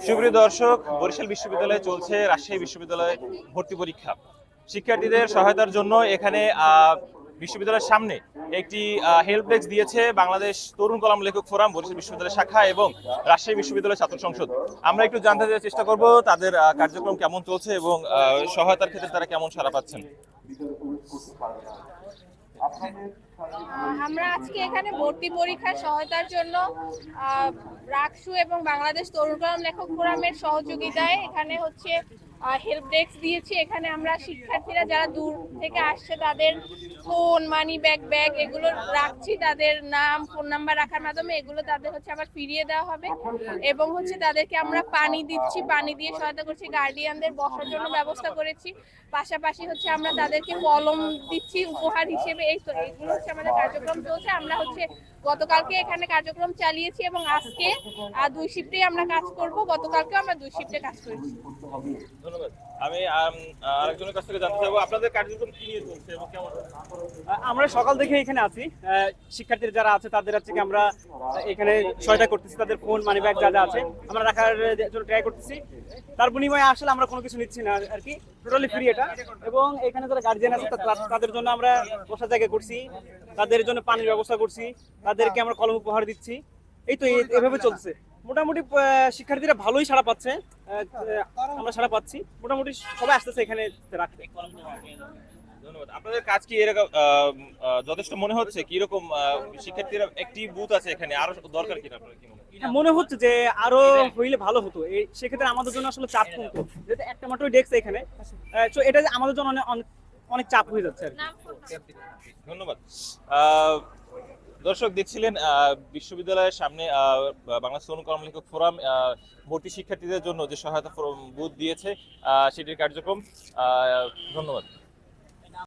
সুপ্রিয় দর্শক, বরিশাল বিশ্ববিদ্যালয়ে চলছে রাজশাহী বিশ্ববিদ্যালয়ে ভর্তি পরীক্ষা। শিক্ষার্থীদের সহায়তার জন্য এখানে বিশ্ববিদ্যালয়ের সামনে একটি হেল্প ডেস্ক দিয়েছে বাংলাদেশ তরুণ কলাম লেখক ফোরাম, বরিশাল বিশ্ববিদ্যালয় শাখা এবং রাজশাহী বিশ্ববিদ্যালয় ছাত্র সংসদ। আমরা একটু জানতে দেওয়ার চেষ্টা করব তাদের কার্যক্রম কেমন চলছে এবং সহায়তার ক্ষেত্রে তারা কেমন সাড়া পাচ্ছেন। আমরা আজকে এখানে ভর্তি পরীক্ষার সহায়তার জন্য রাকসু এবং বাংলাদেশ তরুণ কলাম লেখক ফোরামের সহযোগিতায় এখানে হচ্ছে হেল্প ডেস্ক দিয়েছি। এখানে আমরা শিক্ষার্থীরা যারা দূর থেকে আসছে তাদের ফোন, মানি ব্যাগ এগুলো রাখছি। তাদের নাম, ফোন নাম্বার রাখার মাধ্যমে এগুলো তাদের হচ্ছে আবার ফিরিয়ে দেওয়া হবে এবং হচ্ছে তাদেরকে আমরা পানি দিচ্ছি, পানি দিয়ে সহায়তা করছি। গার্ডিয়ানদের বসার জন্য ব্যবস্থা করেছি। পাশাপাশি হচ্ছে আমরা তাদেরকে কলম দিচ্ছি উপহার হিসেবে। এইগুলো হচ্ছে আমাদের কার্যক্রম চলছে। আমরা হচ্ছে গতকালকে এখানে কার্যক্রম চালিয়েছি এবং আজকে 2 শিফটে আমরা কাজ করব। গতকালকে আমরা 2 শিফটে কাজ করেছি। ধন্যবাদ। আমি আরেকজনের কাছ থেকে জানতে চাইবো আপনাদের কার্যক্রম কি নিয়ে চলছে এবং কেমন। আমরা সকাল থেকে এখানে আছি। শিক্ষার্থীরা যারা আছে তাদের থেকে আমরা এখানে সহায়তা করতেছি। তাদের ফোন, মানি ব্যাগ যা যা আছে আমরা রাখার জন্য ট্রাই করতেছি। তার বিনিময়ে আসলে আমরা কোনো কিছু নিচ্ছি না আর কি, টোটালি ফ্রি এটা। এবং এখানে যারা গার্জিয়ান আছে তাদের জন্য আমরা বসার জায়গা করছি, তাদের জন্য পানির ব্যবস্থা করছি, তাদেরকে আমরা কলম উপহার দিচ্ছি। এই তো এভাবে চলছে। মোটামুটি শিক্ষার্থীরা ভালোই সাড়া পাচ্ছে। আমরা সাড়া পাচ্ছি, মোটামুটি সবাই আসতেছে এখানে রাখতে। ধন্যবাদ। আপনাদের কাজ কি এরকম যথেষ্ট মনে হচ্ছে? কি রকম শিক্ষার্থীরা একটি বুথ আছে এখানে, আরো দরকার কিনা আপনার কি মনে হয়? মনে হচ্ছে যে আরো হইলে ভালো হতো। সেক্ষেত্রে আমাদের জন্য আসলে চাপ কমতো, যেহেতু একটা মাত্র ডেস্ক এখানে। তো এটা আমাদের জন্য অনেক চাপ হয়ে যাচ্ছে আর কি। ধন্যবাদ। দর্শক দেখছিলেন বিশ্ববিদ্যালয়ের সামনে বাংলাদেশ তরুণ কলাম লেখক ফোরাম ভর্তি শিক্ষার্থীদের জন্য যে সহায়তা বুথ দিয়েছে সেটির কার্যক্রম। ধন্যবাদ।